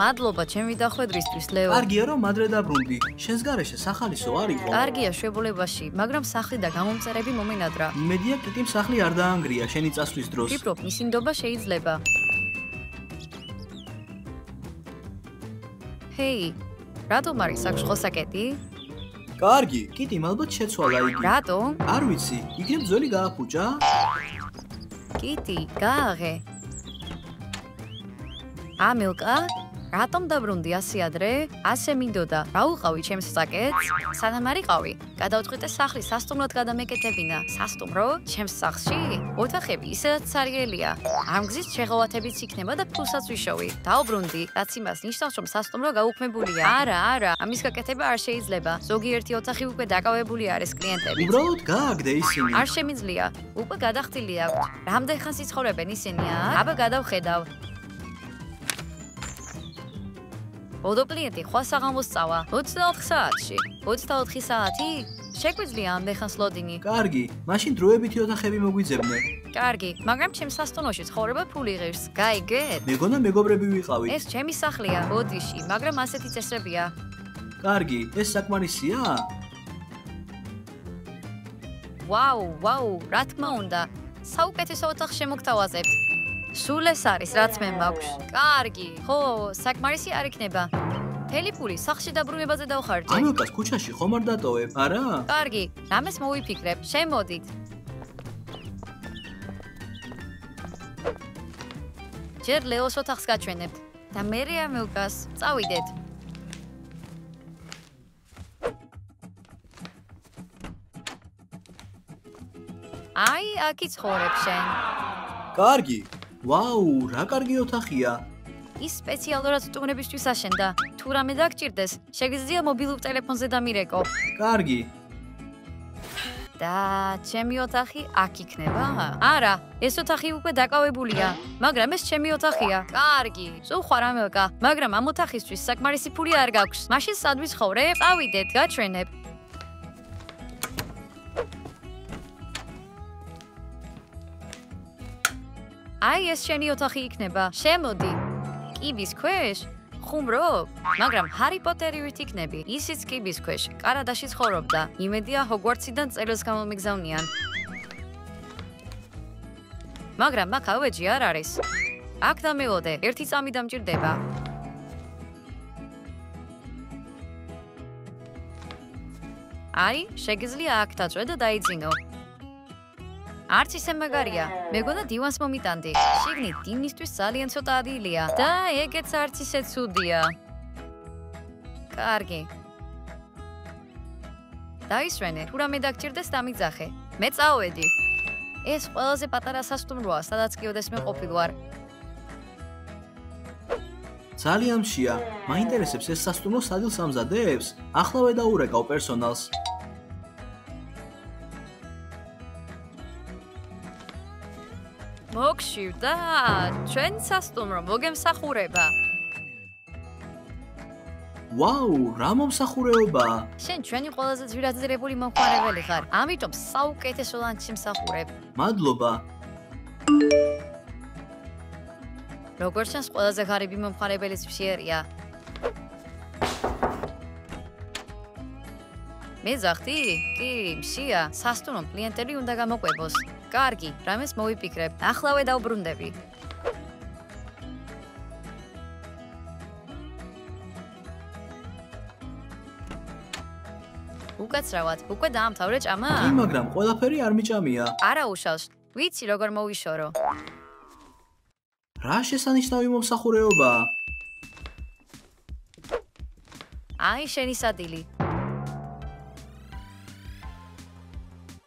მადლობა ჩემი დახვედრისთვის, ლეო. კარგია რომ ადრე დაბრუნდი. შენს გარეშე სახალისო არ იყო? კარგია შვებულებაში, მაგრამ სახლი და გამომწერები მომენადრა. იმედია კიტიმ სახლი არ დაანგრია შენი წასვლის დროს. ვფიქრობ, მისი ნდობა შეიძლება. ჰეი, რატომ არის აქ խոսაკეტი? კარგი, კიტიმ ალბათ შეცვალა იგი. რატომ? არ ვიცი, იქნებ ძველი გააფუჭა? კიტი, გააღე. ამილკა, რატომ დაბრუნდი ასე ადრე? ასე მინდოდა, რა უყავი ჩემს საკეთს? სანამ არიყავი, გადავწყვიტე სახლის სასტუმროდ გადამეკეთებინა. სასტუმრო? ჩემს სახლში? ოთახები ისედაც სარიელია. ამ გზის შეღავათებიც იქნება და ფულსაც ვიშოვი. დავბრუნდი, რაც იმას ნიშნავს, რომ სასტუმრო გაუქმებულია. არა, ამის გაკეთება არ შეიძლება. ზოგიერთი ოთახი უკვე დაკავებული არის კლიენტებით. უბრალოდ გააგდე ისინი. არ შემიძლია. უკვე გადახდილი აქვთ. რამდენ ხანს იცხოვრებენ ისინი აქ? აბა გადავხედავ. ბოდო კლიენტი ხვალ საღამოს წავა 24 საათში. 24 საათი? შეგვიძლია ამდენ ხანს ლოდინი? კარგი, მაშინ დროებითი ოთახები მოგვიძებნე. კარგი, მაგრამ ჩემს სასტუმროში ცხოვრება ფული ღირს. გაიგეთ? მეგონა მეგობრები ვიყავით. ეს ჩემი სახლია, ბოდიში, მაგრამ ასეთი წესრებია. კარგი, ეს საკმარისია? ვაუ, რა თქმა უნდა. საუკეთესო ოთახს შემოგთავაზებთ. სულ ეს არის, რაც მე მაქვს. კარგი, ხო, საკმარისი არ იქნება. მთელი ფული სახლში დაბრუნებაზე დავხარჯე. ამილკას ქუჩაში ხომ არ დატოვებ, არა? კარგი, რამეს მოვიფიქრებ, შემოდით. ჯერ ლეოს ოთახს გაჩვენებთ და მერე ამილკას. წავიდეთ. აი, აქ იცხოვრებ შენ. კარგი. ვაუ, რა კარგი ოთახია. ის სპეციალურად სტუმრებისთვის აშენდა. თუ რამე დაგჭირდეს, შეგიძლია მობილურ ტელეფონზე დამირეკო. კარგი. და ჩემი ოთახი აქ იქნება? არა, ეს ოთახი უკვე დაკავებულია, მაგრამ ეს ჩემი ოთახია. კარგი, სუხარ ამილკა, მაგრამ ამ ოთახისთვის საკმარისი ფული არ გაქვს. მაშინ სად ვიცხოვრებ? წავიდეთ, გაჩვენებ. აი ეს შენი ოთახი იქნება. შემოდი. კიბის ქვეშ? ხუმრობ? მაგრამ ჰარი პოტერი ვით იქნები. ისიც კიბის ქვეშ. კარადაში ცხოვრობდა. იმედია ჰოგვორტსიდან წერილს გამომიგზავნიან. მაგრამ აქ ავეჯი არ არის. აქ დამელოდე, ერთი წამი დამჭირდება. აი, შეგიძლია აქ დაწვე და დაიძინო. არც ისე მაგარია. მეგონა დივანს მომიტანდი. შიგნით დინისთვის ძალიან ცოტა ადგილია და ეგეც არც ისე ცუდია. კარგი. დაისვენე, თუ რამე დაგჭირდეს დამიძახე. მე წავედი. ეს ყველაზე პატარა სასტუმროა, სადაც კიდევ მე ყოფილვარ. ძალიან მშია. მაინტერესებს ეს სასტუმრო სადილს ამზადებს? ახლავე დაურეკავ პერსონალს. მოგშივ და ჩვენ სასტუმრო მოგემსახურება. ვაუ, რა მომსახურეობა. შენ ჩვენი ყველაზე ძვირადღირებული მომხმარებელი ხარ. ამიტომ საუკეთესო ლანჩი მსახურებ. მადლობა. როგორც ჩანს, ყველაზე ღარიბი მომხმარებელიც ფშიერია. მეძახდი? კი, მშია. სასტუმრო კლიენტები უნდა გამოყვებოს. კარგი, რამეს მოვიფიქრებ. ახლავე დავბრუნდები. უკაცრავად, უკვე დაამთავრე ჭამა? კი, მაგრამ ყველაფერი არ მიჭამია. არა უშავს. ვიცი როგორ მოვიშორო. რა შესანიშნავი მომსახურეობაა? აი შენი სადილი.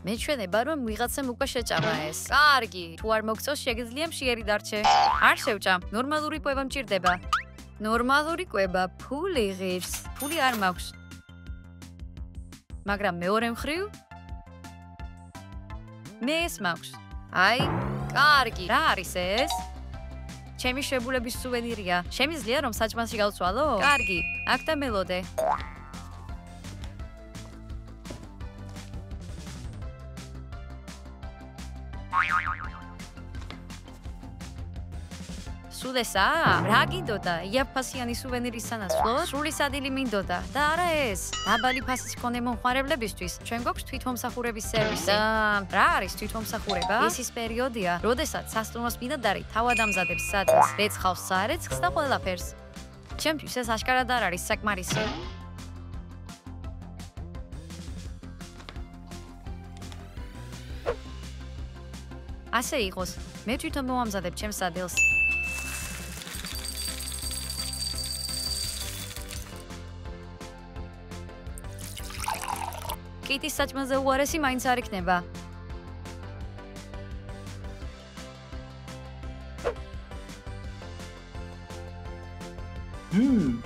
მეჩვენება რომ ვიღაცამ უკვე შეჭამა ეს. კარგი, თუ არ მოგწევს შეგიძლია მშიერი დარჩე. არ შევჭამ, ნორმალური კვება მჭირდება. ნორმალური კვება, ფული ღირს. ფული არ მაქვს. მაგრამ მეორე მხრივ მე ეს მაქვს. აი, კარგი, რა არის ეს? ჩემი შვებულების სუვენირია. შემიძლია რომ საჭმელში გავცვალო? კარგი, აქ დამელოდე. სულ ესა? რა გინდოდა? იაფფასიანი სუვენირის სანაცვლოდ? სრული სადილი მინდოდა და არა ეს. დაბალი ფასის მქონე მომხმარებლებისთვის ჩვენ გვაქვს თვითმომსახურების სერვისი. და რა არის თვითმომსახურება? ეს ის პერიოდია, როდესაც სასტუმროს ბინადარი თავად ამზადებს საწყს, რეცხავს სარეცხს და ყველაფერს. ჩემთვის ეს აშკარად არ არის საკმარისი. ასე იყოს. მე თვითონ მოვამზადებ ჩემს სადილს. კიტის საჭმელზე უარესი მაინც არ იქნება.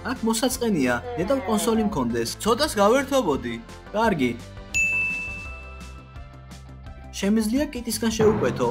აქ მოსაწყენია. ნეტავ კონსოლი მქონდეს. ცოტას გავერთობოდი. კარგი. შემიძლია კიტისგან შეუკვეთო.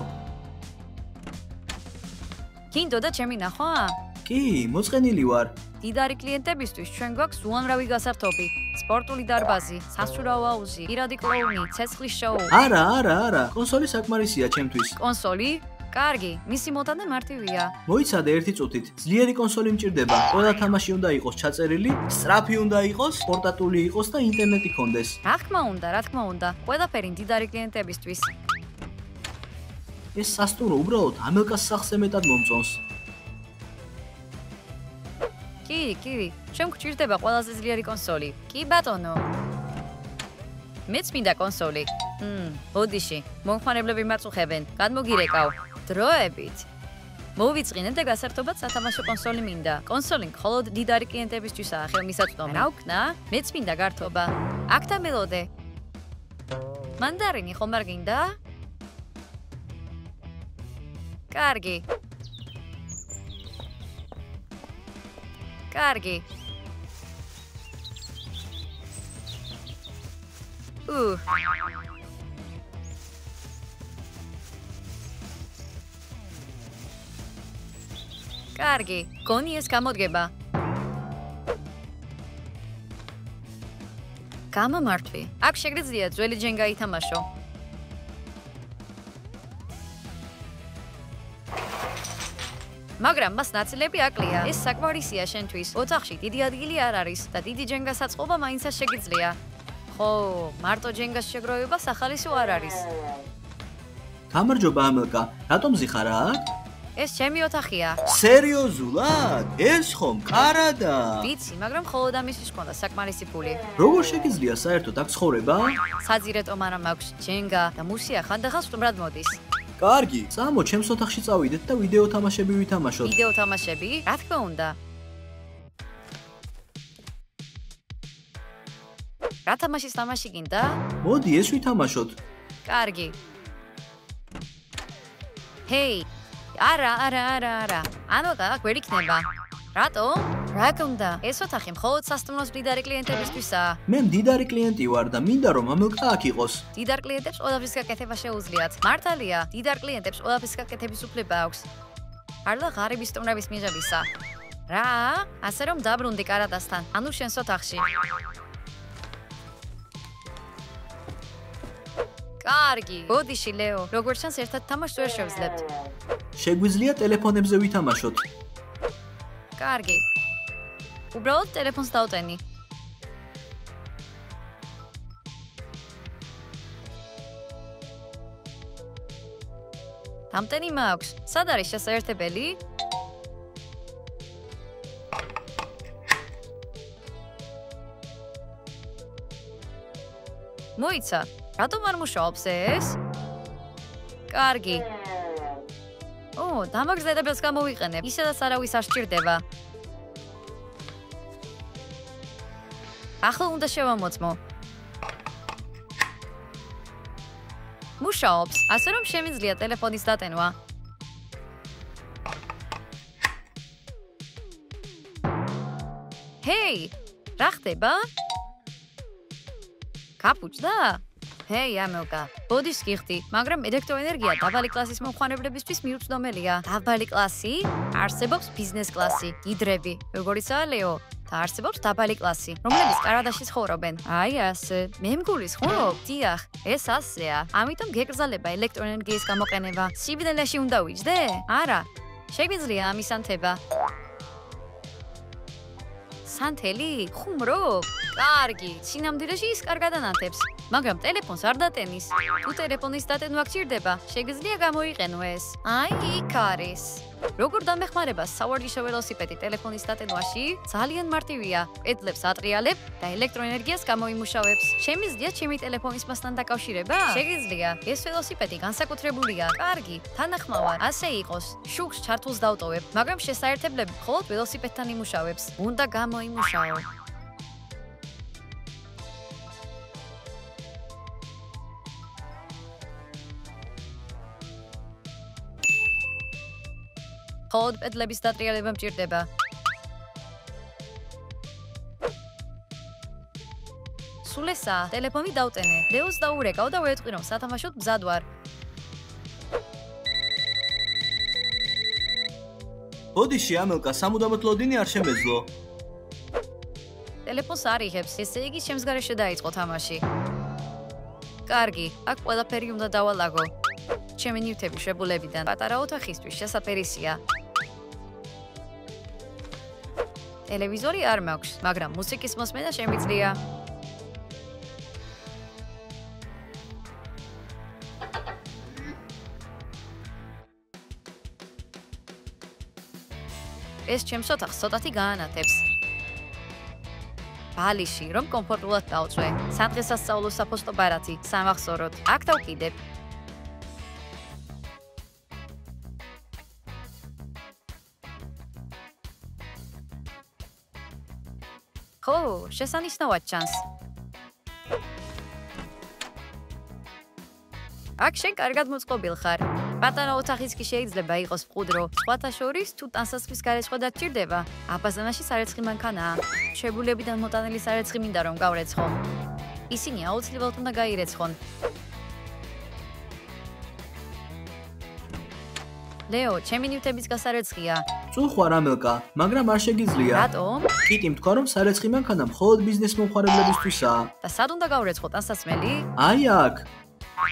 გინდოდა ჩემი ნახვა? კი, მოწყენილი ვარ. დიდარი კლიენტებისთვის ჩვენ გვაქვს უამრავი გასართობი. სპორტული დარბაზი, სასურავო აუზი, პირადი კლოუნი, ცეცხლის შოუ. არა. კონსოლი საკმარისია ჩემთვის. კონსოლი? კარგი, მისი მოტანა მარტივია. მოიცადე ერთი წუთით. ძლიერი კონსოლი მჭირდება. ყველა თამაში უნდა იყოს ჩაწერილი, სწრაფი უნდა იყოს, პორტატული იყოს და ინტერნეტი ქონდეს. რა თქმა უნდა. ყველაფერი დიდარი კლიენტებისთვის. ეს სასტუმრო უბრალოდ ამელკას სახზე მეტად მომწონს. კი, ჩვენ გვჭირდება ყველაზე ძლიერი კონსოლი. კი ბატონო. მეც მინდა კონსოლი. ოდიში, მომხმარებლები მაწუხებენ. გადმოგირეკავ. დროებით. მოვიწყინე და გასართობად სათამაშო კონსოლი მინდა. კონსოლი მხოლოდ დიდარი კლიენტებისთვისაა ხელმისაწვდომი. რა ვქნა? მეც მინდა გართობა. აქ დამელოდე. მანდარინი ხომ არ გინდა? კარგი. კარგი, გონი ეს გამოდგება. გამომართვი. აქ შეგიძლია ძველი ჯენგა ითამაშო. მაგრამ მას ნაწილები აკლია. ეს საკმარისია შენთვის. ოთახში დიდი ადგილი არ არის და დიდი ჯენგას აწყობა მაინცაც შეგიძლია. ხო, მარტო ჯენგას შეგროვება სახალისო არ არის. გამარჯობა ამელკა, რატომ ზიხარ აქ? ეს ჩემი ოთახია. სერიოზულად? ეს ხომ კარადა? ვიცი, მაგრამ მხოლოდ ამისთვის მქონდა საკმარისი ფული. როგორ შეგიძლია საერთოდ აქ ცხოვრება? საძირეტო მაგრამ აქვს ჯენგა და მუსია ხანდახან სტუმრად მოდის. კარგი, წამო ჩემს ოთახში წავიდეთ და ვიდეო თამაშები ვითამაშოთ. ვიდეო თამაშები? რა თქმა უნდა. რა თამაშის თამაში გინდა? მოდი, ეს ვითამაშოთ. კარგი. ჰეი, არა. ამოკა აქ ვერ იქნება. რატო? რა გონდა? ეს ოთახი მხოლოდ სასტუმროს მდიდარი კლიენტებისთვისაა. მე მდიდარი კლიენტი ვარ და მინდა რომ ამელკა აქ იყოს. დიდარ კლიენტებს ყველაფრის გაკეთება შეუძლიათ. მართალია, დიდარ კლიენტებს ყველაფრის გაკეთების უფლება აქვს. არლა ღარიბი სტუმრების მიღებისა. რა? ასე რომ დაბრუნდი კარადასთან, ანუ შენს ოთახში. კარგი, ბოდიში ლეო, როგორც ჩანს ერთად თამაშს ვერ შევძლებთ. შეგვიძლია ტელეფონებზე ვითამაშოთ. კარგი. უბრალოდ ტელეფონს დავტენი. დამტენი მაქვს. სად არის შესაერთებელი? მოიცა, რატომ არ მუშაობს ეს? კარგი. დამაგზადებელს გამოვიყენებ. ისედაც არავის არ სჭირდება. ახლა უნდა შევამოწმო. მუშაობს, ასე რომ შემიძლია ტელეფონის დატენვა. ჰეი, რა ხდება? კაპუჩდა? ჰეი, ამელკა, ბოდიშს გიხდი, მაგრამ ელექტროენერგია დაბალი კლასის მომხმარებლებისთვის მიუწვდომელია. დაბალი კლასი? არსებობს ბიზნეს კლასი, იდრები, როგორიცაა ლეო. და არსებობს დაბალი კლასი, რომლებიც კარადაში ცხოვრობენ. აი ასე. მე მგულის ხო? დიახ, ეს ასეა. ამიტომ გეკრძალება ელექტროენერგიის გამოყენება. სიბნელეში უნდა ვიჯდე? არა. შეგვიძლია ამის ანთება. სანთელი? ხუმრობ? კარგი, სინამდვილეში ის კარგად ანათებს, მაგრამ ტელეფონს არ დატენის. თუ ტელეფონის დატენვა გჭირდება, შეგვიძლია გამოიყენო ეს. აი, იქ არის. როგორ დამეხმარება სავარჯიშო ველოსიპედი ტელეფონის დატენვაში? ძალიან მარტივია. პედლებს ატრიალებ და ელექტროენერგიას გამოიმუშავებს. შემიძლია ჩემი ტელეფონის მასთან დაკავშირება? შეგიძლია. ეს ველოსიპედი განსაკუთრებულია. კარგი, თანახმოვარ. ასე იყოს. შუქს ჩართულს დავტოვებ, მაგრამ შესაერთებლები მხოლოდ ველოსიპედთან იმუშავებს. უნდა გამოიმუშაო. მხოლოდ პედლების დატრიალება მჭირდება. სულ ესაა, ტელეფონი დავტენე. ლეოს დაურეკავ და ვეთქვი, რომ სათამაშოდ მზად ვარ. ბოდიში ამელკა, სამუდამოდ ლოდინი არ შემეძლო. ტელეფონს არ იღებს, ესე იგი ჩემს გარეშე დაიწყო თამაში. კარგი, აქ ყველაფერი უნდა დავალაგო. ჩემი ნივთები შვებულებიდან პატარა ოთახისთვის შესაფერისია. ტელევიზორი არ მაქვს, მაგრამ მუსიკის მოსმენა შემიძლია. ეს ჩემს ოთახს ცოტათი გაანათებს. ბალიში, რომ კომფორტულად დავწვე. სადღესასწაულო საფოსტო ბარათი, სამახსოვროდ. აქ დავკიდებ. ხო, შესანიშნავად ჩანს. აქ შენ კარგად მოწყობილ ხარ. პატარა ოთახიც კი შეიძლება იყოს მყუდრო. სხვათა შორის, თუ ტანსაცმლის გარეცხვა დაჭირდება, აბაზანაში სარეცხი მანქანაა. შებულებიდან მოტანილი სარეცხი მინდა რომ გავრეცხო. ისინი აუცილებლად უნდა გაირეცხონ. ლეო, ჩემი ნივთების გასარეცხია. წუხვარ ამელკა, მაგრამ არ შეგიძლია. რატომ? კიტი თქვა, რომ სარეცხი მანქანა მხოლოდ ბიზნეს მომხმარებლებისთვისაა. და სად უნდა გავრეცხო ტანსაცმელი? აი აქ.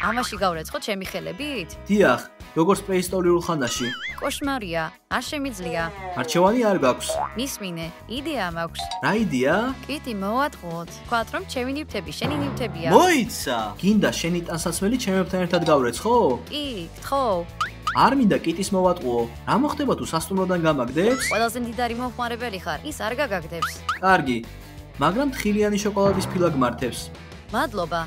ამაში გავრეცხო ჩემი ხელებით? დიახ, როგორც პრეისტორიულ ხანაში. კოშმარია, არ შემიძლია. არჩევანი არ გაქვს. მისმინე, იდეა მაქვს. რა იდეა? კიტი, მოვატყუოთ. ვთქვათ, რომ ჩემი ნივთები შენი ნივთებია. მოიცა! გინდა შენი ტანსაცმელი ჩემებთან ერთად გავრეცხო? კი, გთხოვ. არ მინდა კიტის მოვატყუო. რა მოხდება თუ სასტუმროდან გამაგდებს? ყველაზე მდიდარი მომხმარებელი ხარ, ის არ გაგაგდებს. კარგი, მაგრამ თხილიანი შოკოლადის ფილა გმართებს. მადლობა.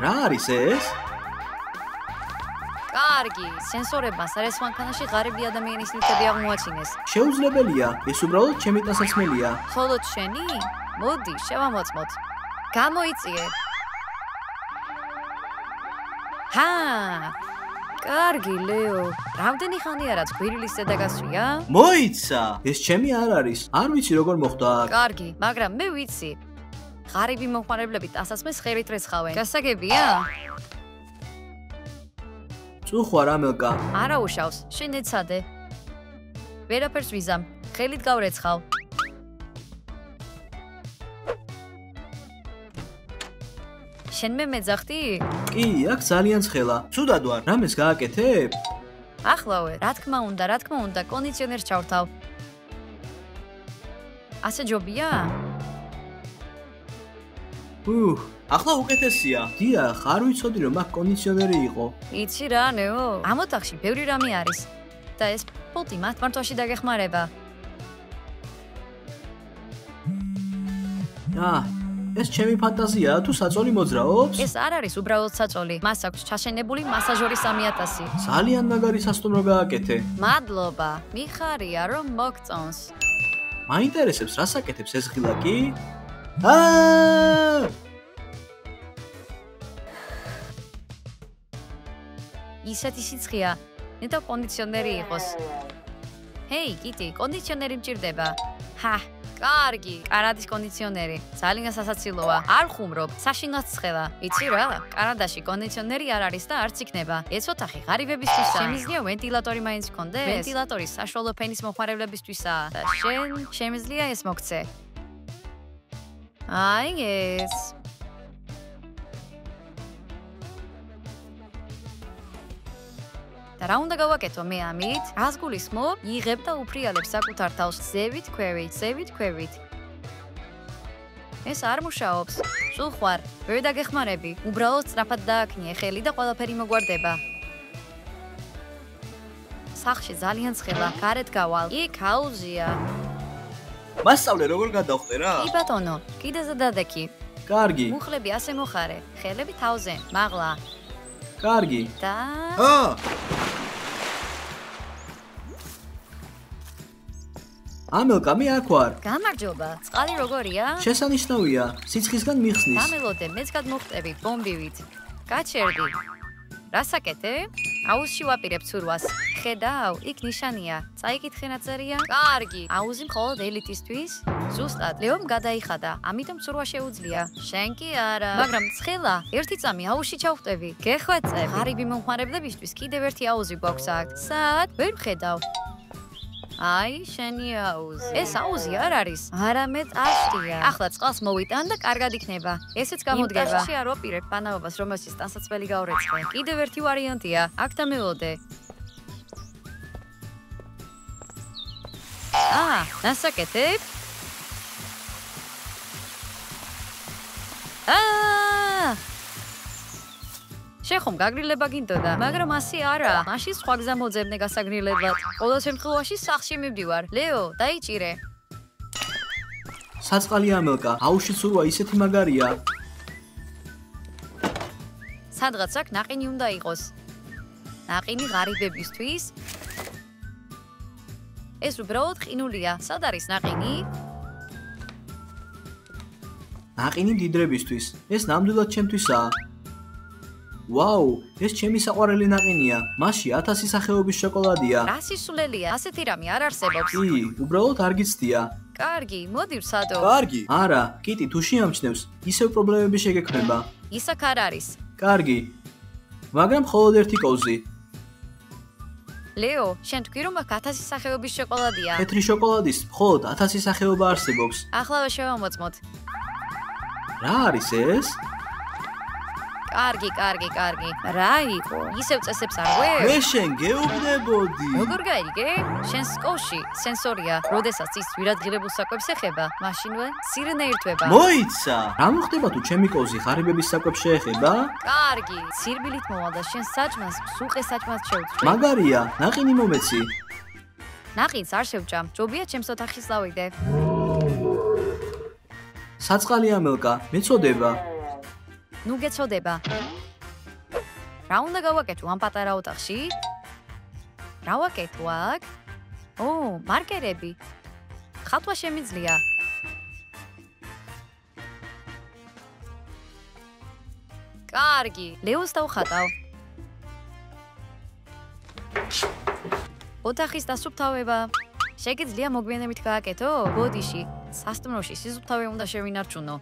რა არის ეს? კარგი, სენსორებმა სარეცხ მანქანაში ღარიბი ადამიანის ნივთები აღმოაჩინეს. შეუძლებელია, ეს უბრალოდ ჩემი ტანსაცმელია. მხოლოდ შენი? მოდი, შევამოწმოთ. გამოიწიე. ჰა! კარგი, ლეო. რამდენი ხანი არაც გვირილის ზედა გასვია? მოიცა! ეს ჩემი არ არის. არ ვიცი როგორ მოხდა აქ. კარგი, მაგრამ მე ვიცი. ღარიბი მომხმარებლები ტანსაცმელს ხერით რეცხავენ. გასაგებია? წუხვარ ამელკა. არა უშავს, შენ ეცადე. ვერაფერს ვიზამ, ხელით გავრეცხავ. შენ მე მეძახდი? კი, აქ ძალიან ცხელა. ცუდად ვარ, რამეს გააკეთებ? ახლავე, რა თქმა უნდა, კონდიციონერს ჩავრთავ. ასე ჯობია? ახლა უკეთესია. დიახ, არ ვიცოდი რომ აქ კონდიციონერი იყო. იცი რა, ნეო? ამ ოთახში ბევრი რამე არის. და ეს პულტი მათ მართვაში დაგეხმარება. ეს ჩემი ფანტაზიაა თუ საწოლი მოძრაობს? ეს არ არის უბრალოდ საწოლი. მას აქვს ჩაშენებული მასაჟორი 3000. ძალიან მაგარი სასტუმრო გააკეთე. მადლობა. მიხარია რომ მოგწონს. მაინტერესებს რას აკეთებს ეს ღილაკი? ისეთი სიცხეა, ნეტო კონდიციონერი იყოს. ჰეი, კიტი, კონდიციონერი მჭირდება. ჰა, კარგი, კარადის კონდიციონერი. ძალიან სასაცილოა. არ ხუმრობ, საშინლად ცხელა. იცი რა? კანადაში კონდიციონერი არ არის და არც იქნება. ეს ოთახი ღარიბებისთვისაა. შემიძლია ვენტილატორი მაინც გქონდეს? ვენტილატორი საშუალო ფენის მომხმარებლებისთვისაა. და შენ შემიძლია ეს მოგცე. აი ეს. და რა უნდა გავაკეთო მე ამით? რას გულისხმობ? იღებ და უფრიალებ საკუთარ თავს ზევით ქვევით. ეს არ მუშაობს. სულ ხوار, ვერ დაგეხმარები. უბრალოდ სწრაფად დააქნიე ხელი და ყველაფერი მოგვარდება. სახში ძალიან ცხელა, გარეთ გავალ. იქ აუზია. მასწავლე როგორ გადავხტე რა? კი ბატონო, კიდეზე დადექი. კარგი. მუხლები ასე მოხარე, ხელები თავზე, მაღლა. კარგი. და ამელკა მე აქ ვარ. გამარჯობა, წყალი როგორია? შესანიშნავია, სიცხისგან მიხსნის. გამელოდე, მეც გადმოვხტები ბომბივით. გაჩერდი. რასაკეთე? აუზში ვაპირებ ცურვას. ხედავ, იქ ნიშანია. წაიკითხე ნაწერია? კარგი. აუზი მხოლოდ ელიტისთვის? ზუსტად, ლეომ გადაიხადა, ამიტომ ცურვა შეუძლია. შენ კი არა. მაგრამ ცხელა, ერთი წამი აუზში ჩავხტები. გეხვეწებ. ღარიბი მომხმარებლებისთვის კიდევ ერთი აუზი გვაქვს აქ. სად? ვერ ვხედავ. აი, შენი აუზი. ეს აუზი არ არის, არამედ აშტია. ახლა წყალს მოვიტან და კარგად იქნება. ესეც გამოდგება. იმ ტაშში არ ვაპირებ ბანაობას, რომელშიც ტანსაცმელი გავრეცხე. კიდევ ერთი ვარიანტია. აქ დამელოდე. ნასაკეთებ? შეხომ გაგრილება გინდოდა, მაგრამ ასე არა. მაშინ სხვა გზა მოძებნე გასაგრილებლად. ყოველ შემთხვევაში სახლში მივდივარ. ლეო, დაიჭირე. საწყალი ამელკა, აუზში ცურვა ისეთი მაგარია. სადღაც აქ ნაყინი უნდა იყოს. ნაყინი ღარიბებისთვის. ეს უბრალოდ ყინულია. სად არის ნაყინი? ნაყინი მდიდრებისთვის. ეს ნამდვილად ჩემთვისაა. ვაუ, ეს ჩემი საყვარელი ნაყინია. მასში 1000 სახეობის შოკოლადია. რა სისულელია? ასეთი რამე არ არსებობს. კი, უბრალოდ არ გიცდია. კარგი, მოდი ვსადო. კარგი. არა, კიტი თუ შეამჩნევს, ისევ პრობლემები შეგექმნება. ის აქ არ არის. კარგი. მაგრამ მხოლოდ ერთი კოვზი. ლეო, შენ თქვი რომ აქ 1000 სახეობის შოკოლადია. თეთრი შოკოლადის მხოლოდ 1000 სახეობა არსებობს. ახლავე შევამოწმოთ. რა არის ეს? კარგი. რა იყო? ისევ წესებს არ ვარ? მე შენ გეუბნებოდი. როგორ გაიგე? შენ სკოლში სენსორია, როდესაც ის ვირადღირებულ საკვებს ეხება, მაშინვე სირენე ირთვება. მოიცა. რა მოხდება თუ ჩემი კოვზი ღარიბების საკვებს შეეხება? კარგი. სირბილით მოვალ და შენ საჭმელს სუყე საჭმელს შევწვი. მაგარია, ნაყინი მომეცი. ნაყინს არ შევჭამ. ჯობია ჩემს ოთახის ლავიდე. საწყალი ამელკა, მეწოდება. ნუ გეწოდება. რა უნდა გავაკეთო ამ პატარა ოთახში? რა ვაკეთო აქ? მარკერები. ხატვა შემიძლია. კარგი, ლეოს დავხატავ. ოთახის დასუფთავება. შეგიძლია მოგვიანებით გააკეთო? ბოდიში, სასტუმროში სიზუფთავე უნდა შევინარჩუნო.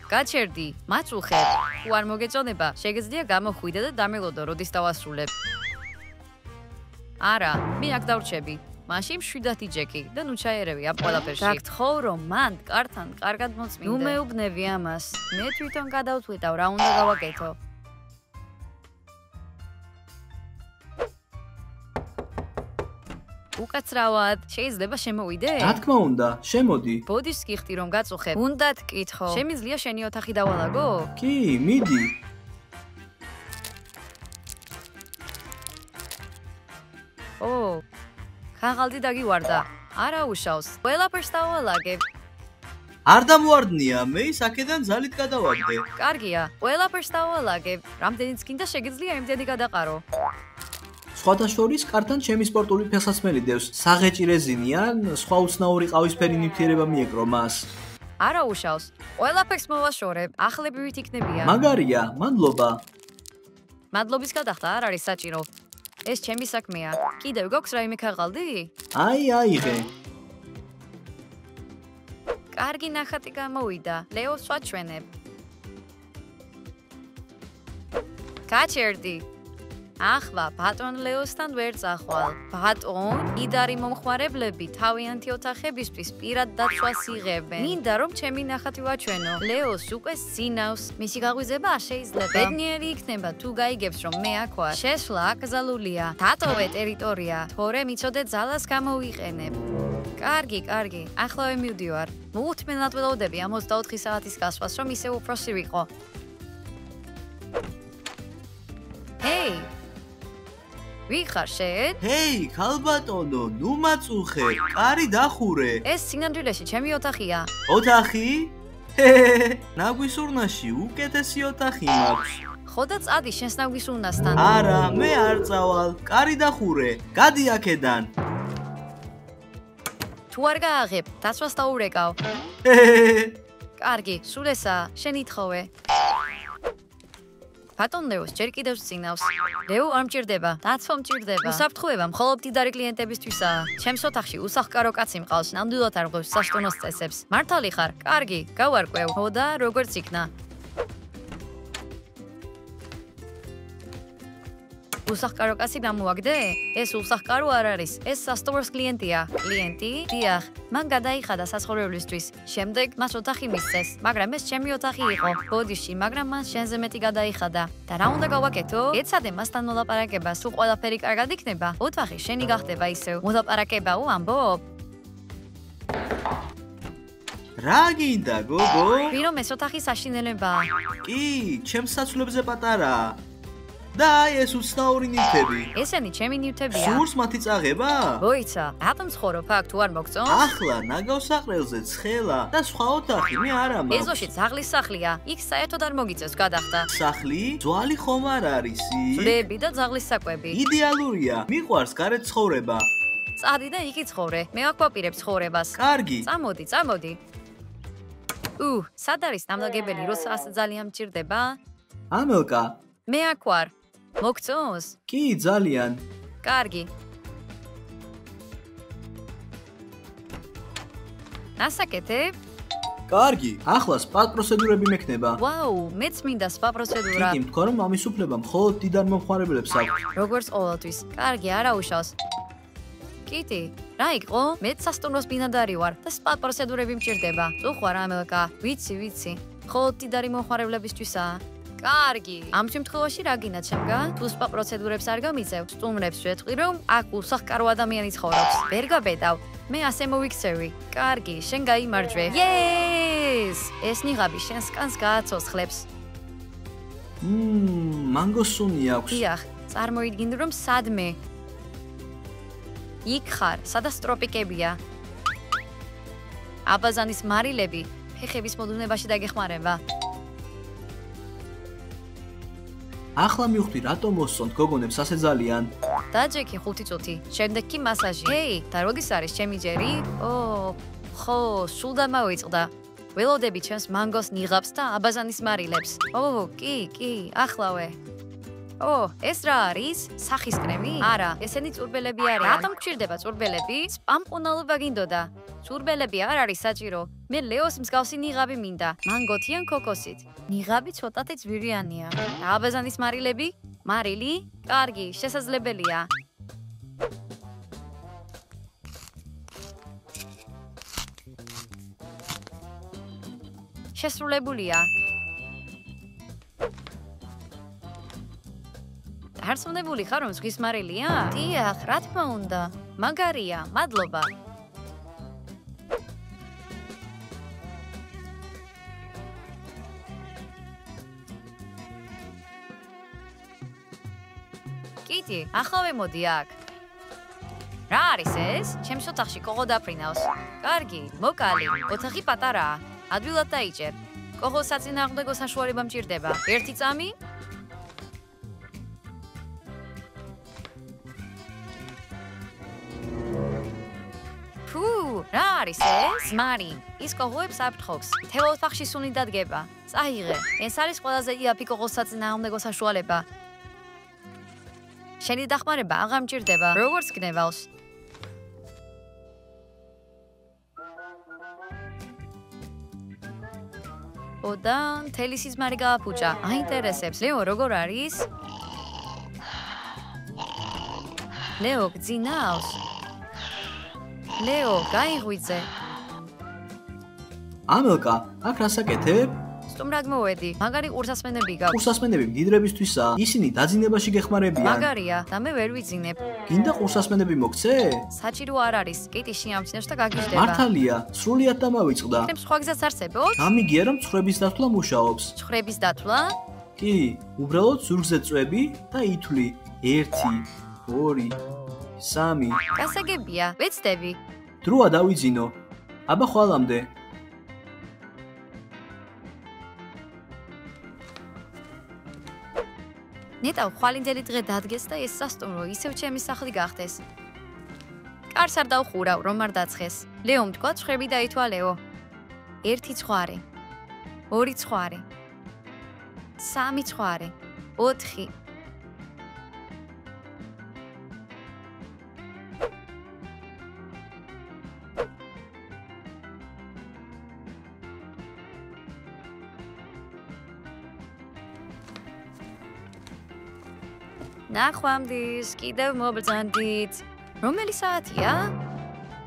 გაჩერდი, მაწუხებ. თუ არ მოგეწონება, შეგიძლია გამოხვიდე და დამელოდო, როდის დავასრულებ. არა, მე აქ დავრჩები. მაშინ მშვიდად იჯექი და ნუ ჩაერევი ამ ყველაფერში. გაგთხოვ, რომ მან კართან კარგად მოწმინდე. ნუ მეუბნები ამას. მე თვითონ გადავთვლიდავ, რა უნდა გავაკეთო. უკაცრავად, შეიძლება შემოვიდე? რა თქმა უნდა, შემოდი. ბოდიშს გიხდი რომ გაწუხებ. უნდათ კითხო. შემიძლია შენი ოთახი დავალაგო? კი, მიდი. ხაღალდი დაგივარდა. არა უშავს. ყველაფერს დავალაგებ. არ დამوارდნია, მე ის აქედან ძალით გადავაგდე. კარგია, ყველაფერს დავალაგებ. რამდენიც გინდა შეგიძლია იმდენი გადაყარო. სხვათა შორის კართან ჩემი სპორტული ფეხსაცმელი დევს. საღეჭი რეზინი ან სხვა უცნაური ყავისფერი ნივთიერება მიეკრო მას. არა უშავს. ყველაფერს მოვაშორებ. ახლებივით იქნებიან. მაგარია, მადლობა. მადლობის გადახდა არ არის საჭირო. ეს ჩემი საქმეა. კიდევ გვაქვს რაიმე ქაღალდი? აიღე. კარგი ნახატი გამოვიდა. ლეოს ვაჩვენებ. გაჩერდი. ახლა ბატონ ლეოსთან ვერ წახვალ. ბატონ, იდარი მომხმარებლები თავიანთი ოთახებისთვის პირად დაცვას იღებენ. მინდა რომ ჩემი ნახატი ვაჩვენო. ლეოს უკვე სინავს. მისი გაღვიძება არ შეიძლება. ბედნიერი იქნება თუ გაიგებს რომ მე აქ ვარ. შესვლა აკრძალულია. დატოვე ტერიტორია. თორე მიცოდე ძალას გამოვიყენებ. კარგი, კარგი. ახლავე მივდივარ. მოუთმენლად ველოდები ამ 24 საათის გასვას, რომ ისე უფროსი ვიყო. ჰეი! ვიხარ შენ? ჰეი, ქალბატონო, ნუ მაწუხე, კარი დახურე. ეს სინამდვილეში ჩემი ოთახია. ოთახი? ნაგვისურნაში უკეთესი ოთახი მაქვს. ხოდა წადი შენს ნაგვისურნასთან. არა, მე არ წავალ. კარი დახურე. გადი აქედან. თუ არ გააღებ, დაცვას დაურეკავ. კარგი, სულ ესაა, შენ ითხოვე. ბატონ ლეოს ჯერ კიდევ წინავს. ლეო არ მჭირდება, დაცვა მჭირდება. უსაფრთხოება მხოლოდ მდიდარი კლიენტებისთვისაა. ჩემს ოთახში უსახკარო კაცი მყავს, ნამდვილად არ ღვევს საშტონოს წესებს. მართალი ხარ? კარგი, გავარკვევ. ხოდა როგორც იქნა. უსახკარო კაცი დამოაგდე? ეს უსახკარო არ არის. ეს სასტუმროს კლიენტია. კლიენტი? დიახ, მან გადაიხადა საცხოვრებლისთვის. შემდეგ მას ოთახი მისცეს, მაგრამ ეს ჩემი ოთახი იყო. ბოდიში, მაგრამ მან შენზე მეტი გადაიხადა. და რა უნდა გავაკეთო? ეცადე მასთან მოლაპარაკებას, თუ ყველაფერი კარგად იქნება, ოთახი შენი გახდება ისევ. მოლაპარაკებაო, ამბობ? რა გინდა, გოგო? ვირო ეს ოთახი საშინელებაა. კი, ჩემს საცვლებზე პატარაა. და ეს უცნაური ნივთები. ესენი ჩემი ნივთებია. სურს მათი წაღება? მოიცა, რატომ ცხოვრობ აქ თუ არ მოგწონს? ახლა ნაგავსაყრელზე ცხელა და სხვა ოთახი მე არა მაქვს. ეზოში ძაღლის სახლია. იქ საერთოდ არ მოგიწევს გადახდა. სახლი? ძვალი ხომ არ არის? ძვლები და ძაღლის საკვები. იდეალურია. მიყვარს გარეთ ცხოვრება. წადი და იქ ცხოვრე. მე აქ ვაპირებ ცხოვრებას. კარგი. წამოდი, წამოდი. სად არის ნამლაგებელი, როცა ასე ძალიან მჭირდება? ამელკა. მე აქ ვარ. მოგწონს? კი, ძალიან. კარგი. ასაკეთე? კარგი. ახლა სპა პროცედურები მექნება. ვაუ, მეც მინდა სპა პროცედურა. კი, თქვა რომ ამის უფლება მხოლოდ დიდარ მომხმარებლებს აქვს. როგორც ყოველთვის. კარგი, არა უშავს. კიტი, რა იყო? მეც სასტუმროს ბინადარი ვარ და სპა პროცედურები მჭირდება. წუხვარ ამელკა. ვიცი. მხოლოდ დიდარი მომხმარებლებისთვისაა. კარგი. ამ შემთხვევაში რა გინდა ჩემგა? თუ სპა პროცედურებს არ გამიწევ, სტუმრებს ვეთყვი რომ აქ უსახკარო ადამიანი ცხოვრობს. ვერ გაბედავ. მე ასე მოვიქცევი. კარგი, შენ გაიმარჯვე. Yes! ეს ნიღაბი შენ სკანს გააცოცხლებს. მანგოს სუნი აქვს. დიახ, წარმოიდგინე რომ სადმე. იქ ხარ, სადაც ტროპიკებია. აბაზანის მარილები ფეხების მოდუნებაში დაგეხმარება. ახლა მივხვდი რატომ მოსწონთ გოგონებს ასე ძალიან. დაჯექი 5 წუთი, შემდეგ კი მასაჟი. ჰეი, და როდის არის ჩემი ჯერი? ხო, სულ დამავიწყდა. ველოდები ჩემს მანგოს ნიღაბს და აბაზანის მარილებს. კი, ახლავე. ეს რა არის? სახის კრემი? არა, ესენი წურბელები არიან. რატომ გჭირდება წურბელები? სპამპონალობა გინდოდა. წურბელები არ არის საჭირო. მე ლეოს მსგავსი ნიღაბი მინდა. მანგოთი ან ქოქოსით. ნიღაბი ცოტათი ძვირიანია. და აბაზანის მარილები? მარილი? კარგი, შესაძლებელია. შესრულებულია. არწმუნებული ხარ რომ ზღვის მარილია? დიახ, რა თქმა უნდა. მაგარია, მადლობა. კიტი, ახლავე მოდი აქ. რა არის ეს? ჩემს ოთახში კოღო დაფრინავს. კარგი, მოკალი, ოთახი პატარაა. ადვილად დაიჭერ. კოღოს საწინააღმდეგო საშუალება მჭირდება. 1 წამი? რა არის ეს? მარი, ის კოღოებს აფრთხობს. თელ ოთახში სუნი დადგება. წაიღე, ეს არის ყველაზე იაფი კოღოს საწინააღმდეგო საშუალება. შენი დახმარება აღარ მჭირდება, როგორც გნევალს. და მთელი სიზმარი გააფუჭა. აინტერესებს, ლეო, როგორ არის? ლეო გძინავს. ლეო, გაიღვიძე. ამელკა, აქ რასაკეთებ? სტუმრად მოვედი. მაგარი ყურსასმენები გაქვს. ყურსასმენები მდიდრებისთვისაა. ისინი დაძინებაში გეხმარებიან. მაგარია და მე ვერ ვიძინებ. გინდა ყურსასმენები მოგცე? საჭირო არ არის. კიტი შეამჩნევს და გაგიჟდება. მართალია, სრულიად დამავიწყდა. იქნებ სხვა გზაც არსებობს? გამიგია რომ ცხრების დათვლა მუშაობს. ცხრების დათვლა? კი, უბრალოდ ზურგზე წვები და ითვლი. 1 2 3 გასაგებია, ვეცდები. დროა დავიძინო. აბა ხვალამდე. ნეტავ ხვალინდელი დღე დადგეს და ეს სასტუმრო ისევ ჩემი სახლი გახდეს. კარს არ დავხურავ, რომ არ დაცხეს. ლეომ თქვა ცხრები დაითვალეო. 1 ცხვარი. 2 ცხვარი. 3 ცხვარი. 4. ნახვამდის, კიდევ მობრძანდით. რომელი საათია?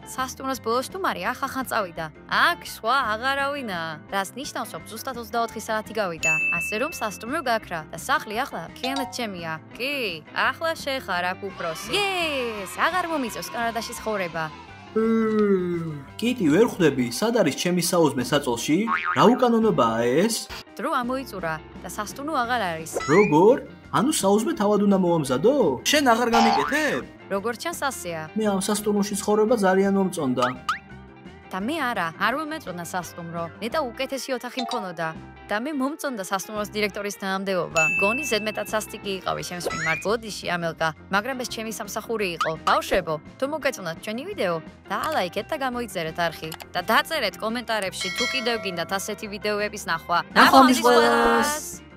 სასტუმროს ბოლოს სტუმარი ახახან წავიდა. აქ სხვა აღარავინაა. რას ნიშნავს, რომ ზუსტად 24 საათი გავიდა. ასე რომ სასტუმრო გაქრა და სახლი ახლა ქიანად ჩემია. კი, ახლა შეხარ აქ უფროსი. იეს, აღარ მომიწევს კანადაში ცხოვრება. კიტი, ვერ ხვდები, სად არის ჩემი საუზმე საწოლში? რა უკანონობაა ეს? დრო ამოიწურა და სასტუმრო აღარ არის. როგორ? ანუ საუზმე თავად უნდა მოვამზადო? შენ აღარ გამიკეთებ? როგორც ჩანს ასეა. მე ამ სასტუმროში ცხოვრება ძალიან მომწონდა. და მე არა, არ მომეწონა სასტუმრო. ნეტა უკეთესი ოთახი მქონოდა და მე მომწონდა სასტუმროს დირექტორის თანამდებობა. გონი ზედმეტად სასტიკი იყავი ჩემს მიმართ. ბოდიში ამელკა, მაგრამ ეს ჩემი სამსახური იყო. ბავშვებო, თუ მოგეწონათ ჩვენი ვიდეო, დაალაიქეთ და გამოიწერეთ არხი და დაწერეთ კომენტარებში თუ კიდევ გინდათ ასეთი ვიდეოების ნახვა. ნახვამდის ყველას!